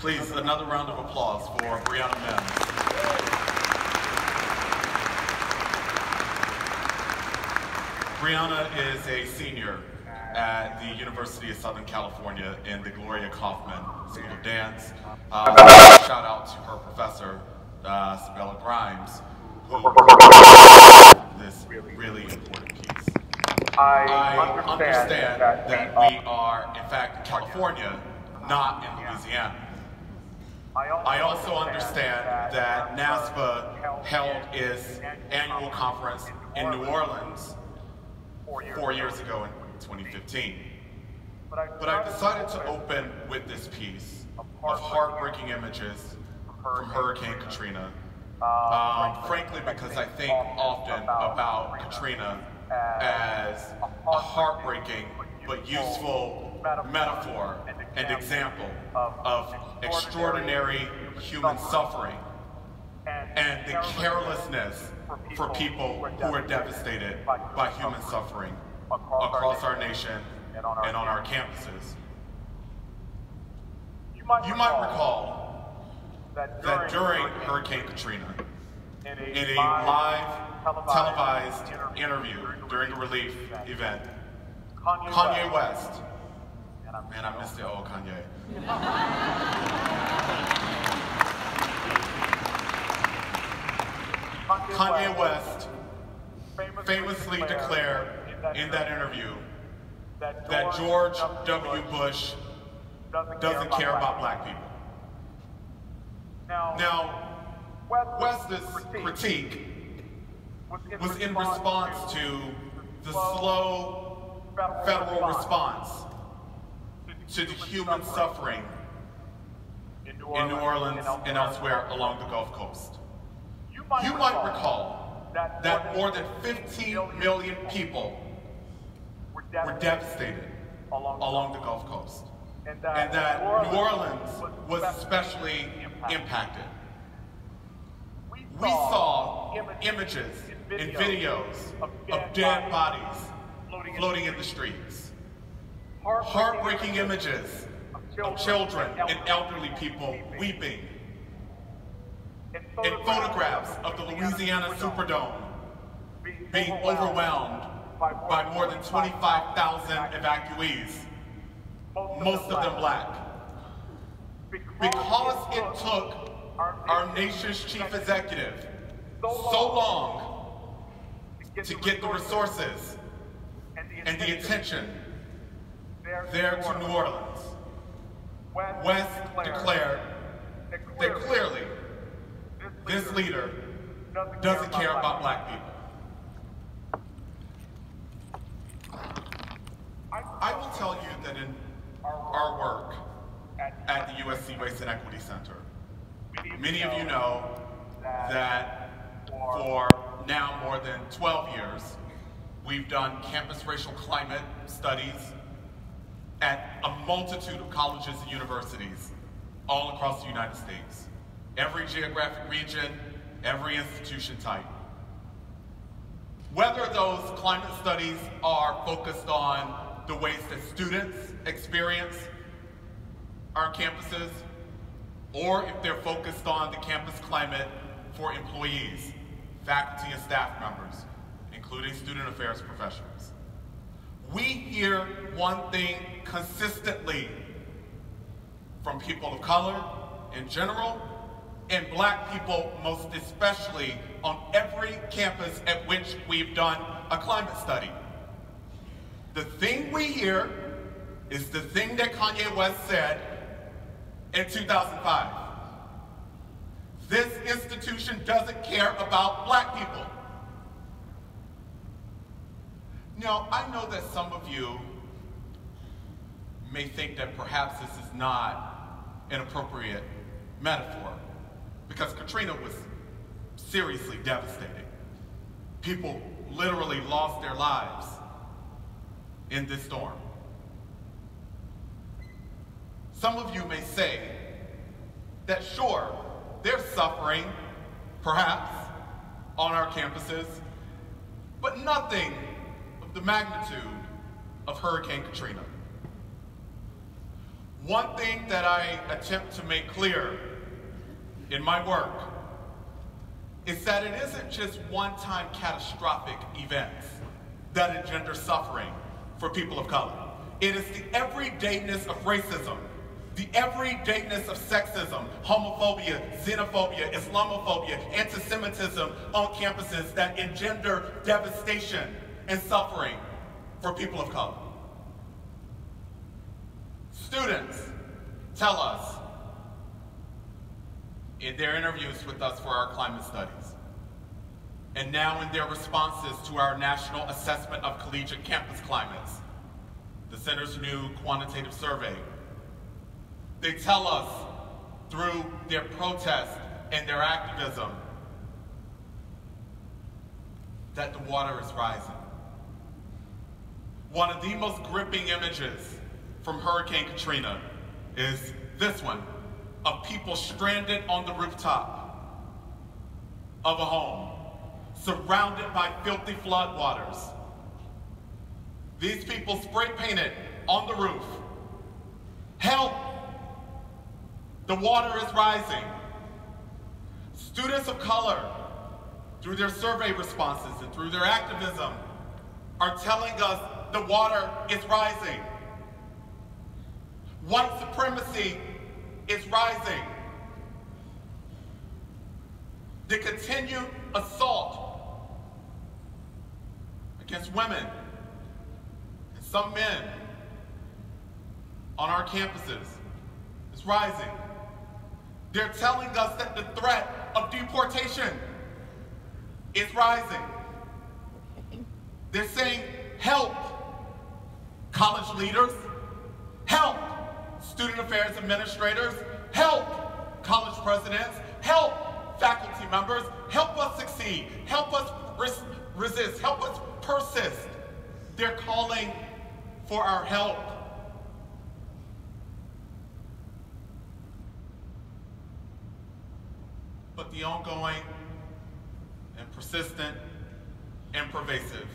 Please, another round of applause for Brianna Mims. Brianna is a senior at the University of Southern California in the Gloria Kaufman School of Dance. Shout out to her professor, Sabella Grimes, who this really important piece. I understand that we are, in fact, in California, not in Louisiana. I also understand that NASPA held its annual conference in New Orleans 4 years ago in 2015. But I decided to open with this piece of heartbreaking images from Hurricane Katrina, frankly because I think often about Katrina as a heartbreaking but useful metaphor and example of extraordinary human suffering and the carelessness for people who are devastated by human suffering across our nation and on our campuses. You might recall that during Hurricane Katrina, in a live televised interview during a relief event, Kanye West, man, I missed it, oh Kanye. Kanye West famously declared in that interview that George W. Bush doesn't care about black people. Now, West's critique was in response to the slow federal response to the human suffering in New Orleans and elsewhere along the Gulf Coast. You might recall that more than 15 million people were devastated along the Gulf Coast, and that New Orleans was especially impacted. We saw images and videos of dead bodies floating in the streets, heartbreaking images of children and elderly people weeping, and photographs of the Louisiana Superdome being overwhelmed by more than 25,000 evacuees, most of them black. Because it took our nation's chief executive so long to get the resources and the attention there to New Orleans, West declared that clearly this leader doesn't care about black people. I will tell you that in our work at the USC Race and Equity Center, many of you know that for now more than 12 years, we've done campus racial climate studies at a multitude of colleges and universities all across the United States. Every geographic region, every institution type. Whether those climate studies are focused on the ways that students experience our campuses, or if they're focused on the campus climate for employees, faculty and staff members, including student affairs professionals. We hear one thing consistently from people of color in general, and black people most especially on every campus at which we've done a climate study. The thing we hear is the thing that Kanye West said in 2005. This institution doesn't care about black people. Now, I know that some of you may think that perhaps this is not an appropriate metaphor, because Katrina was seriously devastating. People literally lost their lives in this storm. Some of you may say that sure, there's suffering, perhaps, on our campuses, but nothing of the magnitude of Hurricane Katrina. One thing that I attempt to make clear in my work is that it isn't just one-time catastrophic events that engender suffering for people of color. It is the everydayness of racism, the everydayness of sexism, homophobia, xenophobia, Islamophobia, anti-Semitism on campuses that engender devastation and suffering for people of color. Students tell us in their interviews with us for our climate studies, and now in their responses to our National Assessment of Collegiate Campus Climates, the Center's new quantitative survey, they tell us through their protest and their activism that the water is rising. One of the most gripping images from Hurricane Katrina is this one of people stranded on the rooftop of a home, surrounded by filthy floodwaters. These people spray painted on the roof, "Help! The water is rising." Students of color, through their survey responses and through their activism, are telling us the water is rising. White supremacy is rising. The continued assault against women and some men on our campuses is rising. They're telling us that the threat of deportation is rising. They're saying, "Help, college leaders, help, student affairs administrators, help, college presidents, help, faculty members, help us succeed, help us resist, help us persist." They're calling for our help. But the ongoing and persistent and pervasive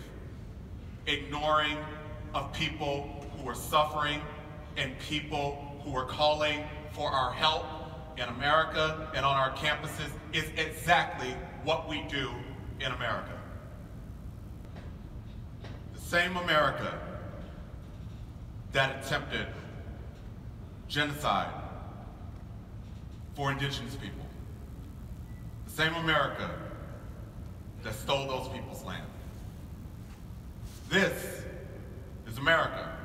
ignoring of people who are suffering and people who are calling for our help in America and on our campuses is exactly what we do in America. The same America that attempted genocide for indigenous people. The same America that stole those people's land. This is America.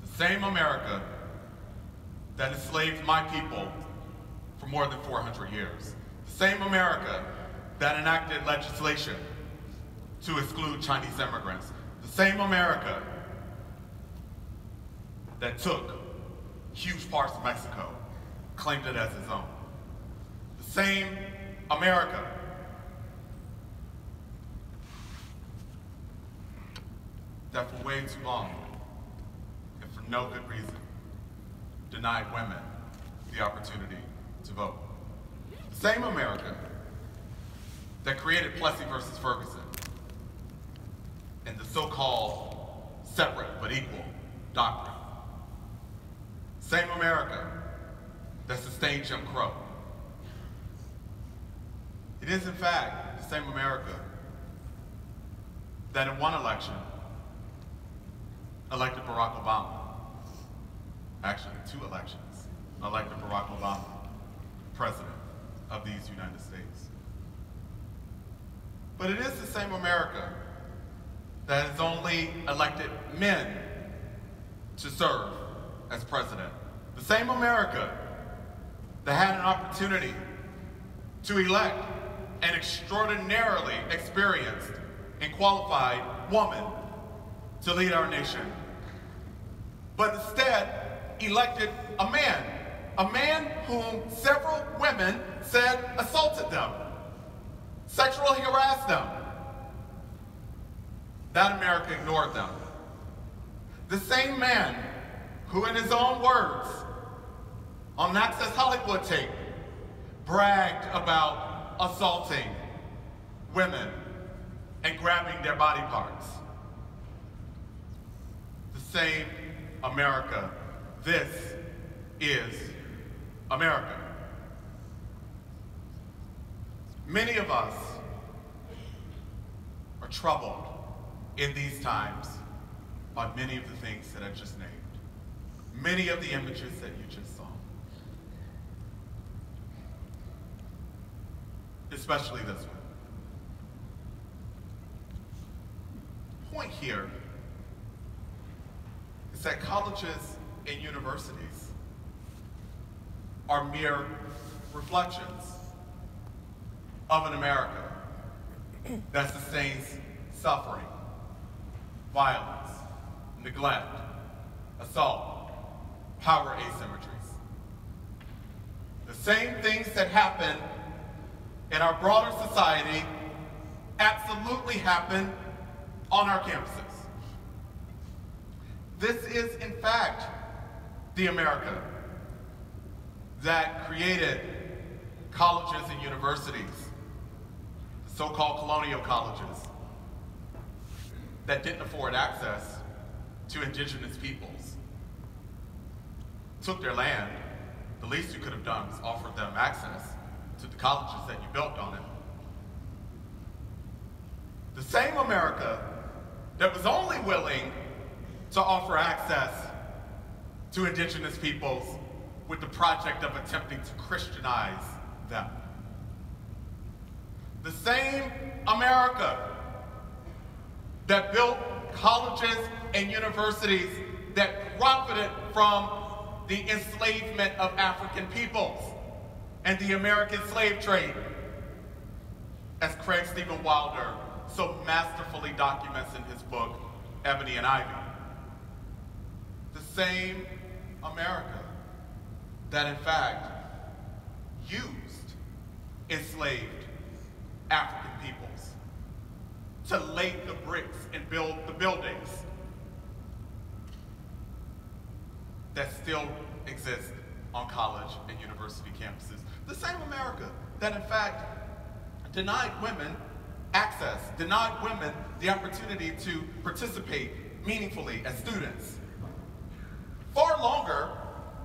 The same America that enslaved my people for more than 400 years. The same America that enacted legislation to exclude Chinese immigrants. The same America that took huge parts of Mexico, claimed it as its own. The same America that for way too long, and for no good reason, denied women the opportunity to vote. The same America that created Plessy versus Ferguson and the so-called separate but equal doctrine. Same America that sustained Jim Crow. It is, in fact, the same America that in one election elected Barack Obama. Actually, 2 elections elected Barack Obama president of these United States. But it is the same America that has only elected men to serve as president. The same America that had an opportunity to elect an extraordinarily experienced and qualified woman to lead our nation, but instead elected a man whom several women said assaulted them, sexually harassed them. That America ignored them. The same man who, in his own words, on Access Hollywood tape, bragged about assaulting women and grabbing their body parts. The same America, this is America. Many of us are troubled in these times by many of the things that I just named, many of the images that you just saw. Especially this one. The point here is that colleges and universities are mere reflections of an America that sustains suffering, violence, neglect, assault, power asymmetries. The same things that happen in our broader society absolutely happen on our campuses. This is, in fact, the America that created colleges and universities, the so-called colonial colleges, that didn't afford access to indigenous peoples. Took their land, the least you could have done was offer them access to the colleges that you built on it. The same America that was only willing to offer access to indigenous peoples with the project of attempting to Christianize them. The same America that built colleges and universities that profited from the enslavement of African peoples and the American slave trade, as Craig Stephen Wilder so masterfully documents in his book, Ebony and Ivy. The same America that, in fact, used enslaved African peoples to lay the bricks and build the buildings that still exist on college and university campuses. The same America that, in fact, denied women access, denied women the opportunity to participate meaningfully as students, far longer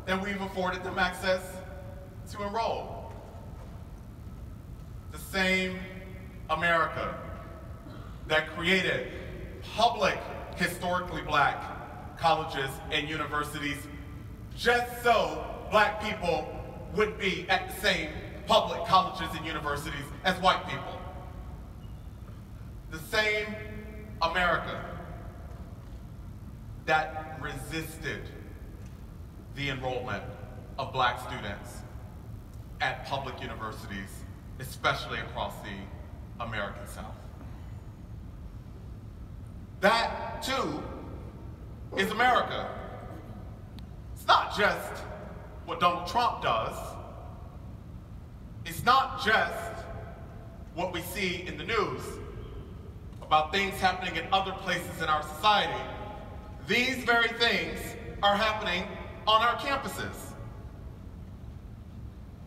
than we've afforded them access to enroll. The same America that created public, historically black colleges and universities just so black people would be at the same public colleges and universities as white people. The same America that resisted the enrollment of black students at public universities, especially across the American South. That, too, is America. It's not just what Donald Trump does. It's not just what we see in the news about things happening in other places in our society. These very things are happening on our campuses.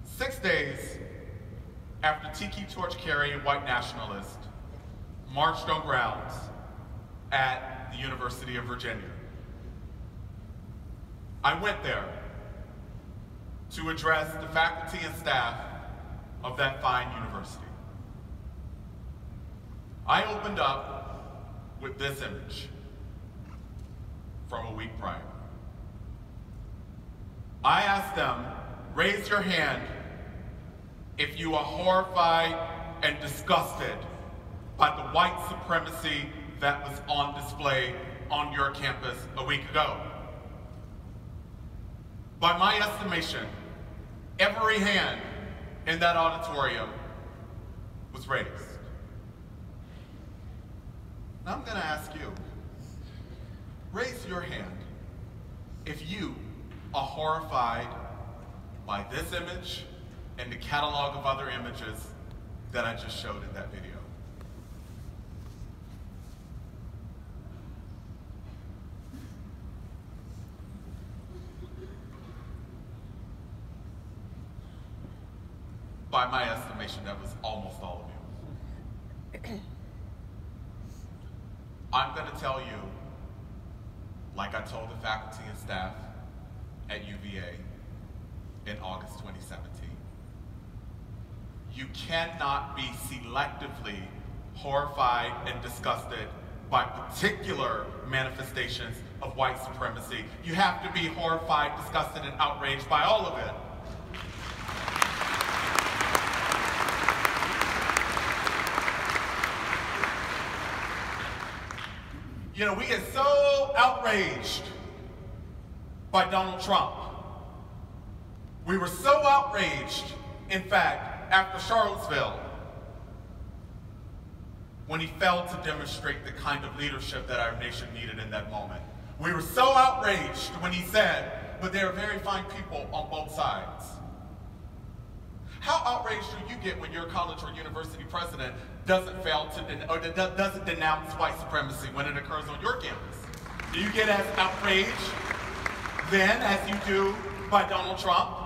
6 days after tiki torch carrying white nationalists marched on grounds at the University of Virginia, I went there to address the faculty and staff of that fine university. I opened up with this image from a week prior. I asked them, raise your hand if you are horrified and disgusted by the white supremacy that was on display on your campus a week ago. By my estimation, every hand in that auditorium was raised. Now I'm going to ask you, raise your hand if you are horrified by this image and the catalog of other images that I just showed in that video. By my estimation, that was almost all of you. I'm going to tell you, like I told the faculty and staff at UVA in August 2017. You cannot be selectively horrified and disgusted by particular manifestations of white supremacy. You have to be horrified, disgusted, and outraged by all of it. You know, we get so outraged by Donald Trump. We were so outraged, in fact, after Charlottesville, when he failed to demonstrate the kind of leadership that our nation needed in that moment. We were so outraged when he said, but there are very fine people on both sides. How outraged do you get when your college or university president doesn't doesn't denounce white supremacy when it occurs on your campus? Do you get as outraged then as you do by Donald Trump?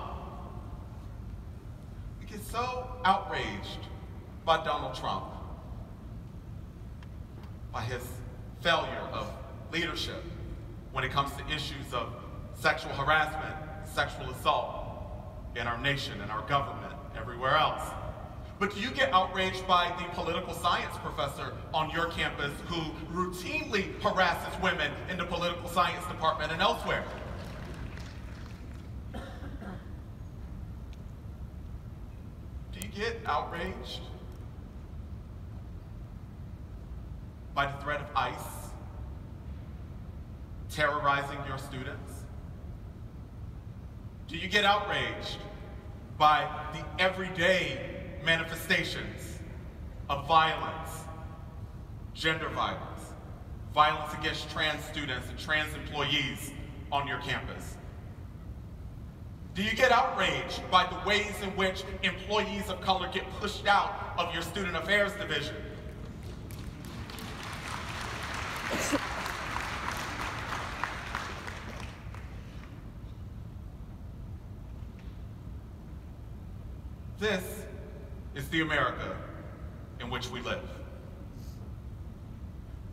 We get so outraged by Donald Trump, by his failure of leadership when it comes to issues of sexual harassment, sexual assault in our nation, in our government, everywhere else. But do you get outraged by the political science professor on your campus who routinely harasses women in the political science department and elsewhere? Do you get outraged by the threat of ICE terrorizing your students? Do you get outraged by the everyday manifestations of violence, gender violence, violence against trans students and trans employees on your campus? Do you get outraged by the ways in which employees of color get pushed out of your student affairs division? This is the America in which we live.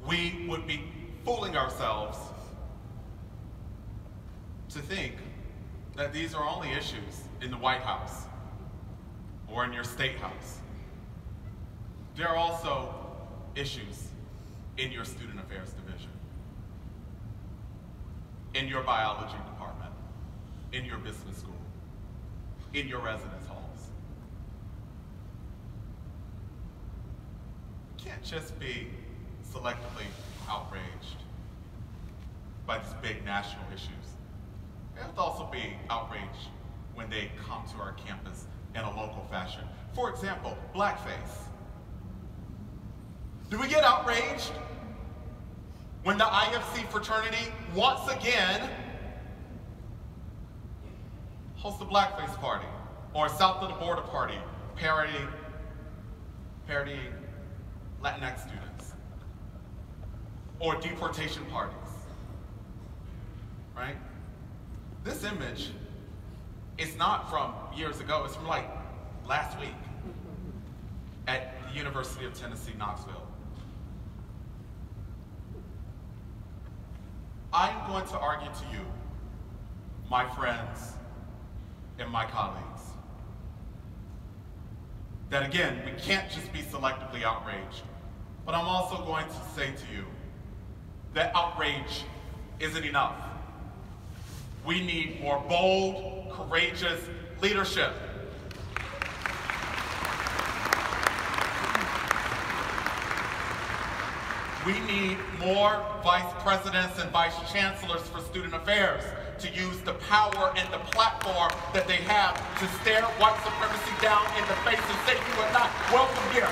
We would be fooling ourselves to think that these are only issues in the White House or in your state house. There are also issues in your student affairs division, in your biology department, in your business school, in your residence halls. You can't just be selectively outraged by these big national issues. You have to also be outraged when they come to our campus in a local fashion. For example, blackface. Do we get outraged when the IFC fraternity once again hosts a blackface party or a south of the border party parodying Latinx students, or deportation parties, right? This image is not from years ago, it's from like last week at the University of Tennessee, Knoxville. I'm going to argue to you, my friends and my colleagues, that again, we can't just be selectively outraged, but I'm also going to say to you that outrage isn't enough. We need more bold, courageous leadership. We need more vice presidents and vice chancellors for student affairs to use the power and the platform that they have to stare white supremacy down in the face and say you are not welcome here.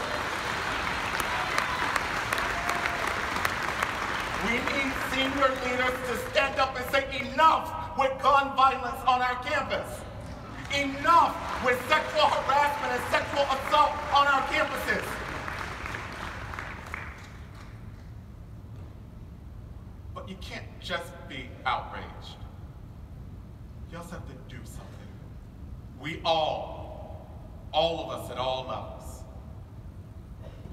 We need senior leaders to stand up and say enough with gun violence on our campus. Enough with sexual harassment and sexual assault on our campuses. But you can't just be outraged. You also have to do something. We all of us at all levels,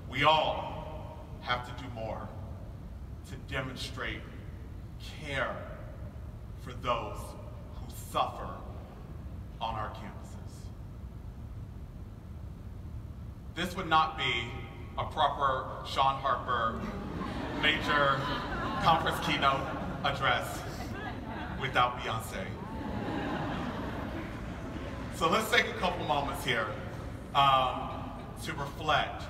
we all have to do more to demonstrate care for those who suffer on our campuses. This would not be a proper Shaun Harper major conference keynote address without Beyonce. So let's take a couple moments here to reflect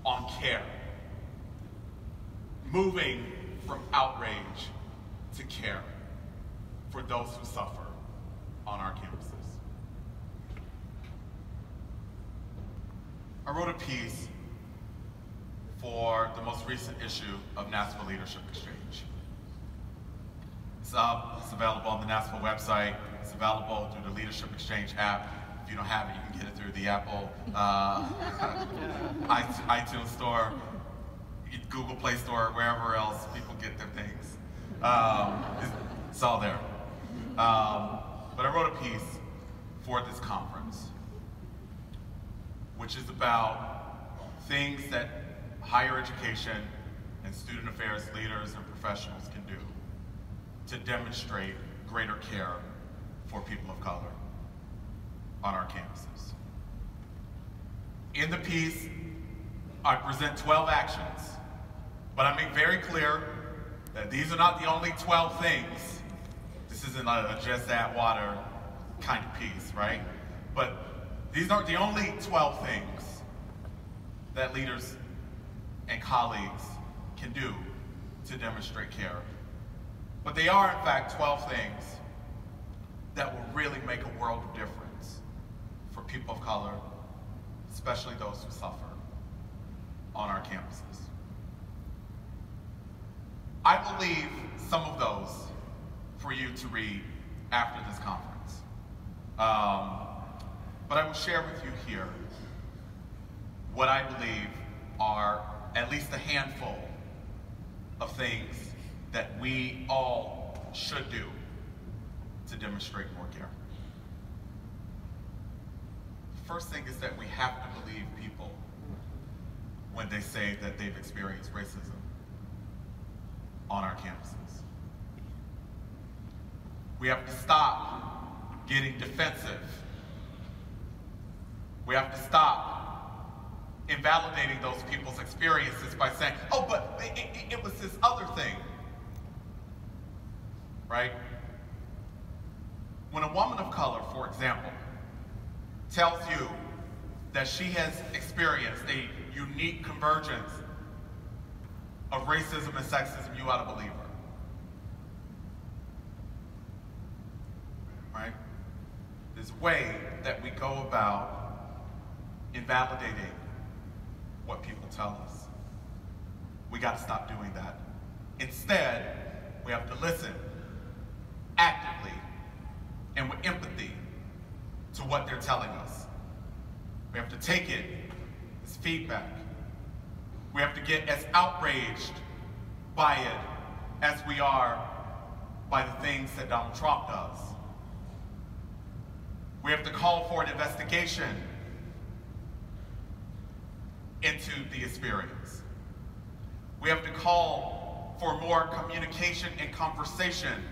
on care. Moving from outrage to care for those who suffer on our campuses. I wrote a piece for the most recent issue of NASPA Leadership Exchange. It's up, it's available on the NASPA website, it's available through the Leadership Exchange app. If you don't have it, you can get it through the Apple iTunes Store, Google Play Store, wherever else people get their things. It's all there. But I wrote a piece for this conference, which is about things that higher education and student affairs leaders and professionals can do to demonstrate greater care for people of color on our campuses. In the piece, I present 12 actions, but I make very clear that these are not the only 12 things. This isn't a just add water kind of piece, right? But these aren't the only 12 things that leaders and colleagues can do to demonstrate care. But they are, in fact, 12 things that will really make a world of difference for people of color, especially those who suffer on our campuses. I will leave some of those for you to read after this conference. But I will share with you here what I believe are at least a handful of things that we all should do to demonstrate more care. The first thing is that we have to believe people when they say that they've experienced racism on our campuses. We have to stop getting defensive. We have to stop invalidating those people's experiences by saying, oh, but it was this other thing, right? When a woman of color, for example, tells you that she has experienced a unique convergence of racism and sexism, you ought to believe her, right? There's a way that we go about invalidating what people tell us. We got to stop doing that. Instead, we have to listen actively and with empathy to what they're telling us. We have to take it as feedback. We have to get as outraged by it as we are by the things that Donald Trump does. We have to call for an investigation into the experience. We have to call for more communication and conversation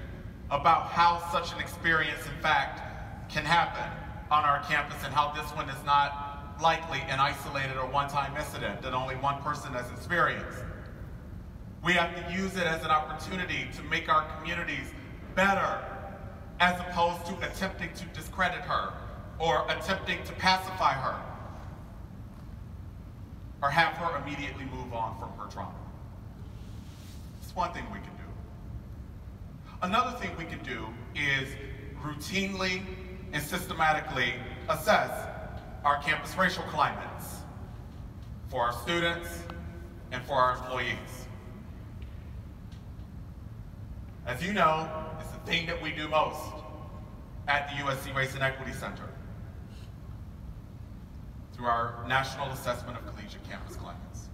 about how such an experience, in fact, can happen on our campus and how this one is not likely an isolated or one-time incident that only one person has experienced. We have to use it as an opportunity to make our communities better, as opposed to attempting to discredit her or attempting to pacify her or have her immediately move on from her trauma. It's one thing we can do. Another thing we can do is routinely and systematically assess our campus racial climates for our students and for our employees. As you know, it's the thing that we do most at the USC Race and Equity Center through our National Assessment of Collegiate Campus Climates.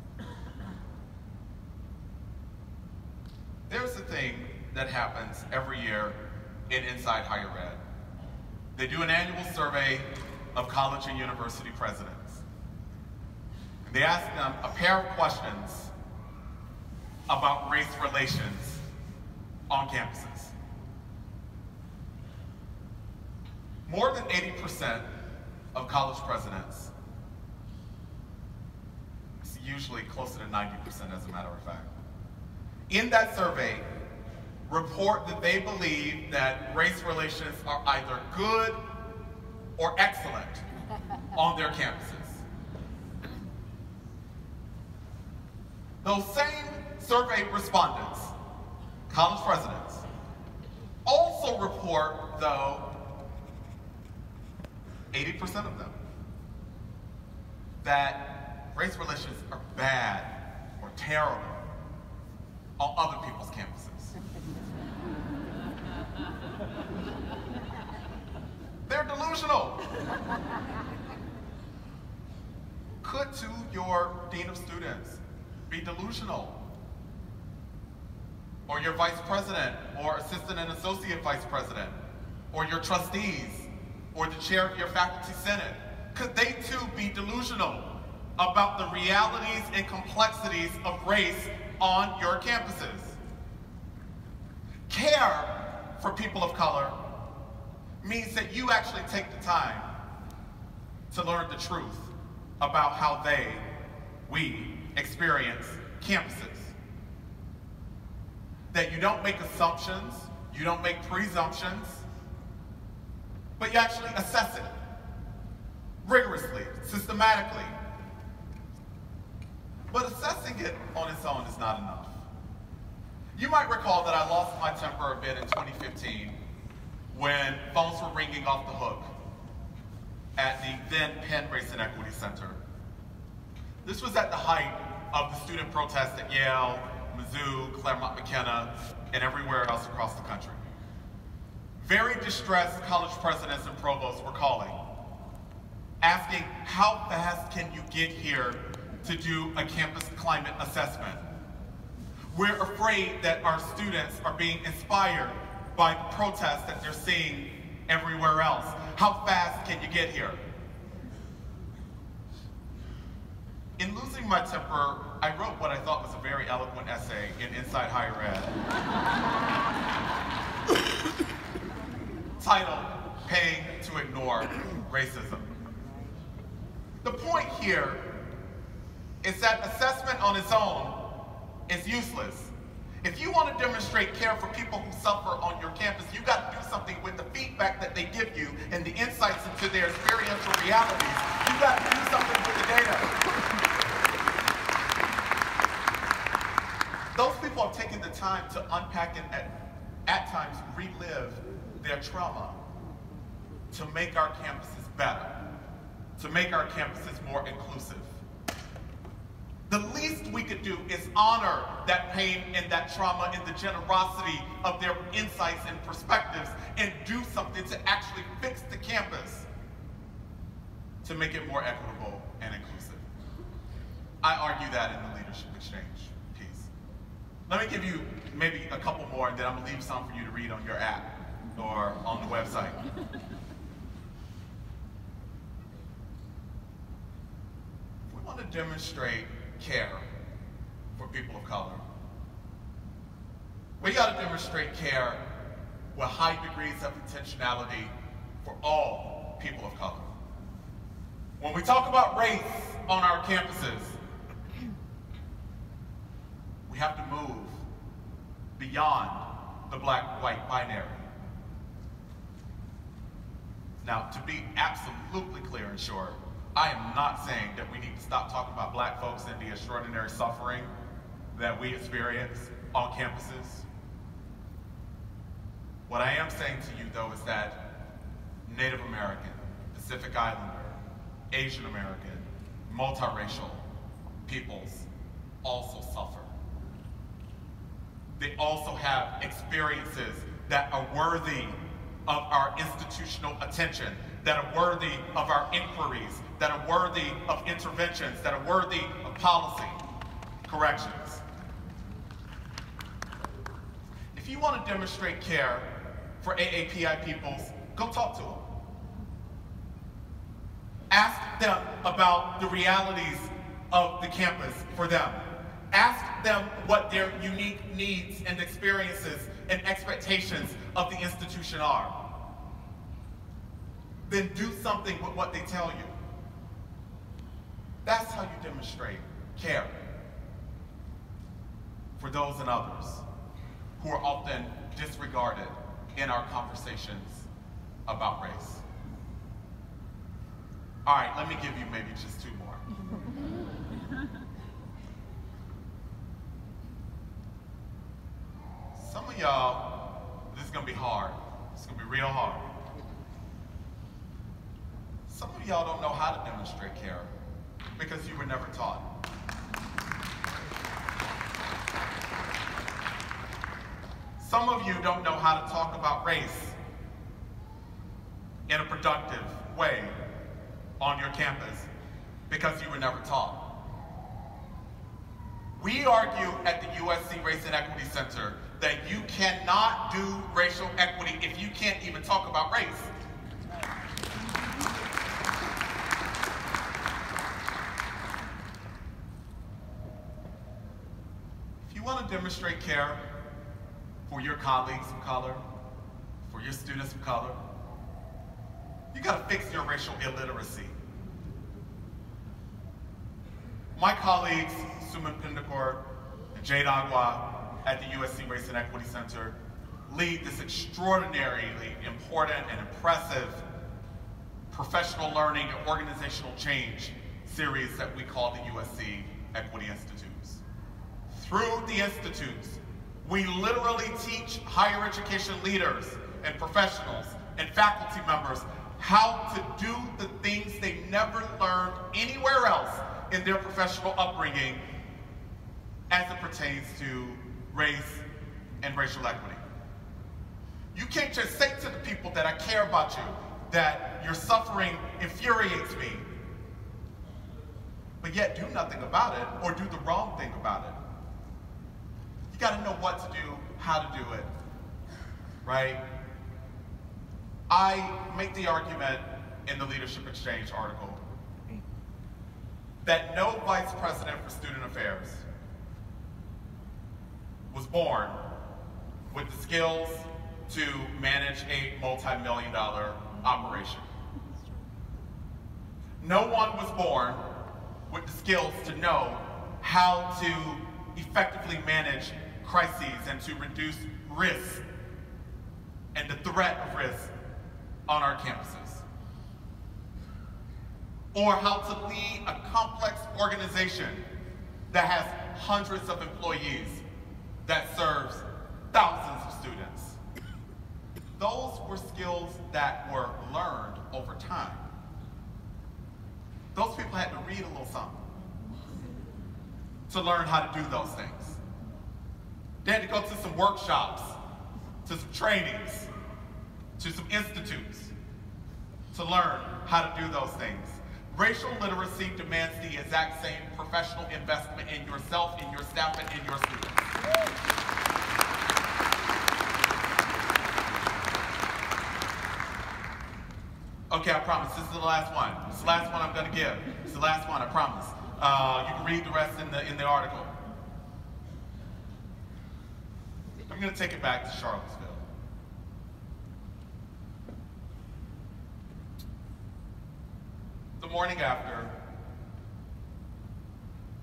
There's a thing that happens every year in Inside Higher Ed. They do an annual survey of college and university presidents. They ask them a pair of questions about race relations on campuses. more than 80% of college presidents, it's usually closer to 90% as a matter of fact, in that survey report that they believe that race relations are either good or excellent on their campuses. Those same survey respondents, college presidents, also report, though, 80% of them, that race relations are bad or terrible on other people's campuses. They're delusional. Could to your dean of students be delusional? Or your vice president, or assistant and associate vice president, or your trustees, or the chair of your faculty senate? Could they too be delusional about the realities and complexities of race on your campuses? Care for people of color means that you actually take the time to learn the truth about how we experience campuses. That you don't make assumptions, you don't make presumptions, but you actually assess it rigorously, systematically. But assessing it on its own is not enough. You might recall that I lost my temper a bit in 2015 when phones were ringing off the hook at the then Penn Race and Equity Center. This was at the height of the student protest at Yale, Mizzou, Claremont McKenna, and everywhere else across the country. Very distressed college presidents and provosts were calling, asking, how fast can you get here to do a campus climate assessment? We're afraid that our students are being inspired by the protests that they're seeing everywhere else. How fast can you get here? In losing my temper, I wrote what I thought was a very eloquent essay in Inside Higher Ed, titled, Paying to Ignore Racism. The point here is that assessment on its own is useless. If you want to demonstrate care for people who suffer on your campus, you've got to do something with the feedback that they give you and the insights into their experiential realities. You've got to do something with the data. Those people have taken the time to unpack and at times relive their trauma to make our campuses better, to make our campuses more inclusive. The least we could do is honor that pain and that trauma and the generosity of their insights and perspectives and do something to actually fix the campus to make it more equitable and inclusive. I argue that in the leadership exchange piece. Let me give you maybe a couple more, and then I'm gonna leave some for you to read on your app or on the website. We want to demonstrate care for people of color. We got to demonstrate care with high degrees of intentionality for all people of color. When we talk about race on our campuses, we have to move beyond the black-white binary. Now, to be absolutely clear and short, I am not saying that we need to stop talking about black folks and the extraordinary suffering that we experience on campuses. What I am saying to you, though, is that Native American, Pacific Islander, Asian American, multiracial peoples also suffer. They also have experiences that are worthy of our institutional attention, that are worthy of our inquiries, that are worthy of interventions, that are worthy of policy corrections. If you want to demonstrate care for AAPI peoples, go talk to them. Ask them about the realities of the campus for them. Ask them what their unique needs and experiences and expectations of the institution are. then do something with what they tell you. That's how you demonstrate care for those and others who are often disregarded in our conversations about race. All right, let me give you maybe just two more. Some of y'all, this is gonna be hard. It's gonna be real hard. Some of y'all don't know how to demonstrate care because you were never taught. Some of you don't know how to talk about race in a productive way on your campus because you were never taught. We argue at the USC Race and Equity Center that you cannot do racial equity if you can't even talk about race. If you want to demonstrate care for your colleagues of color, for your students of color, you gotta fix your racial illiteracy. My colleagues, Suman Pindakor and Jade Agua at the USC Race and Equity Center lead this extraordinarily important and impressive professional learning and organizational change series that we call the USC Equity Institutes. Through the institutes, we literally teach higher education leaders and professionals and faculty members how to do the things they never learned anywhere else in their professional upbringing as it pertains to race and racial equity. You can't just say to the people that I care about you, that your suffering infuriates me, but yet do nothing about it or do the wrong thing about it. You gotta know what to do, how to do it, right? I make the argument in the Leadership Exchange article that no vice president for student affairs was born with the skills to manage a multi-million-dollar operation. No one was born with the skills to know how to effectively manage crises and to reduce risk and the threat of risk on our campuses. Or how to lead a complex organization that has hundreds of employees that serves thousands of students. Those were skills that were learned over time. Those people had to read a little something to learn how to do those things. They had to go to some workshops, to some trainings, to some institutes to learn how to do those things. Racial literacy demands the exact same professional investment in yourself, in your staff, and in your students. Okay, I promise, this is the last one. This is the last one I'm gonna give. It's the last one, I promise. You can read the rest in the article. I'm gonna take it back to Charlottesville. The morning after,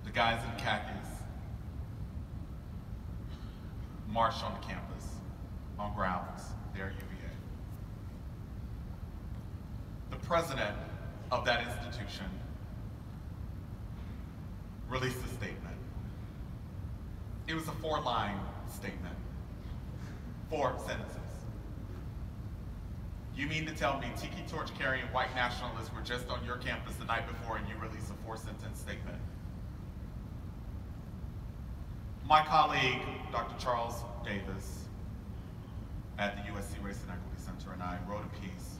the guys in khakis marched on the campus, on grounds there at UVA. The president of that institution released a statement. It was a 4-line statement, 4 sentences. You mean to tell me tiki torch carrying white nationalists were just on your campus the night before and you released a 4-sentence statement? My colleague, Dr. Charles Davis, at the USC Race and Equity Center, and I wrote a piece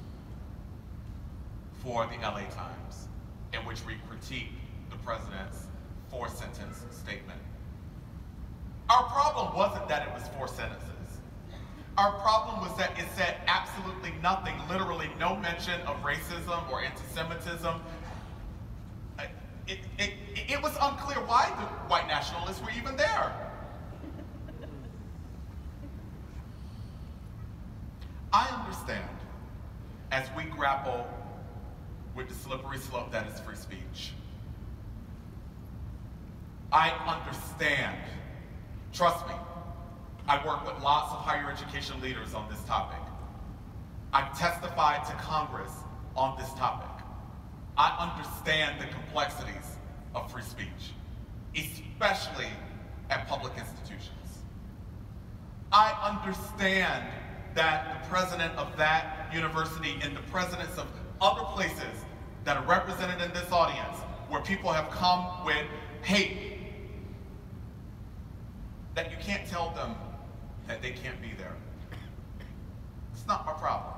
for the LA Times in which we critiqued the president's 4-sentence statement. Our problem wasn't that it was 4 sentences. Our problem was that it said absolutely nothing, literally no mention of racism or anti-Semitism. It was unclear why the white nationalists were even there. I understand as we grapple with the slippery slope that is free speech. I understand, trust me, I work with lots of higher education leaders on this topic. I've testified to Congress on this topic. I understand the complexities of free speech, especially at public institutions. I understand that the president of that university and the presidents of other places that are represented in this audience, where people have come with hate, that you can't tell them that they can't be there. It's not my problem.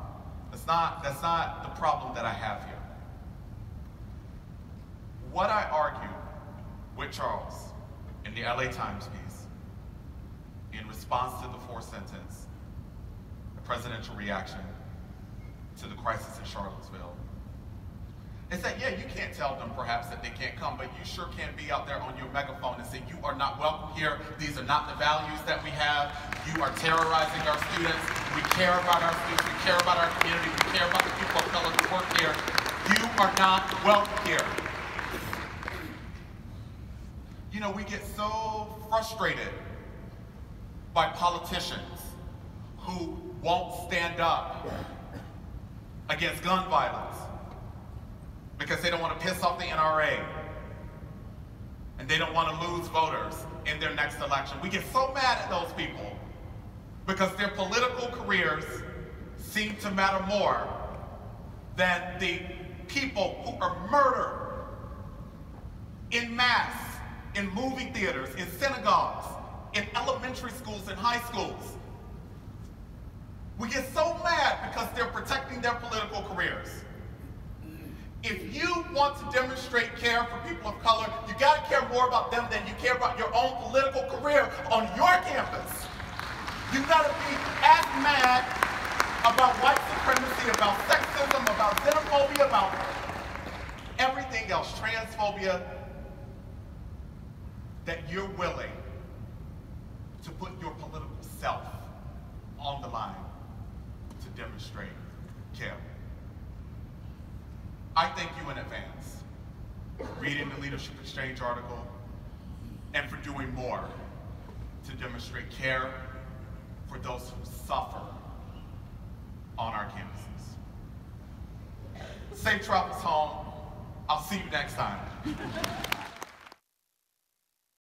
That's not the problem that I have here. What I argued with Charles in the LA Times piece, in response to the fourth sentence, the presidential reaction to the crisis in Charlottesville, is that, yeah, you can't tell them perhaps that they can't come, but you sure can't be out there on your megaphone and say, you are not welcome here, these are not the values that we have, you are terrorizing our students, we care about our students, we care about our community, we care about the people of color who work here, you are not welcome here. You know, we get so frustrated by politicians who won't stand up against gun violence because they don't want to piss off the NRA and they don't want to lose voters in their next election. We get so mad at those people because their political careers seem to matter more than the people who are murdered in mass, in movie theaters, in synagogues, in elementary schools and high schools. We get so mad because they're protecting their political careers. If you want to demonstrate care for people of color, you got to care more about them than you care about your own political career on your campus. You got to be as mad about white supremacy, about sexism, about xenophobia, about everything else, transphobia, that you're willing to put your political self on the line to demonstrate care. I thank you in advance for reading the Leadership Exchange article and for doing more to demonstrate care for those who suffer on our campuses. Safe travels home. I'll see you next time.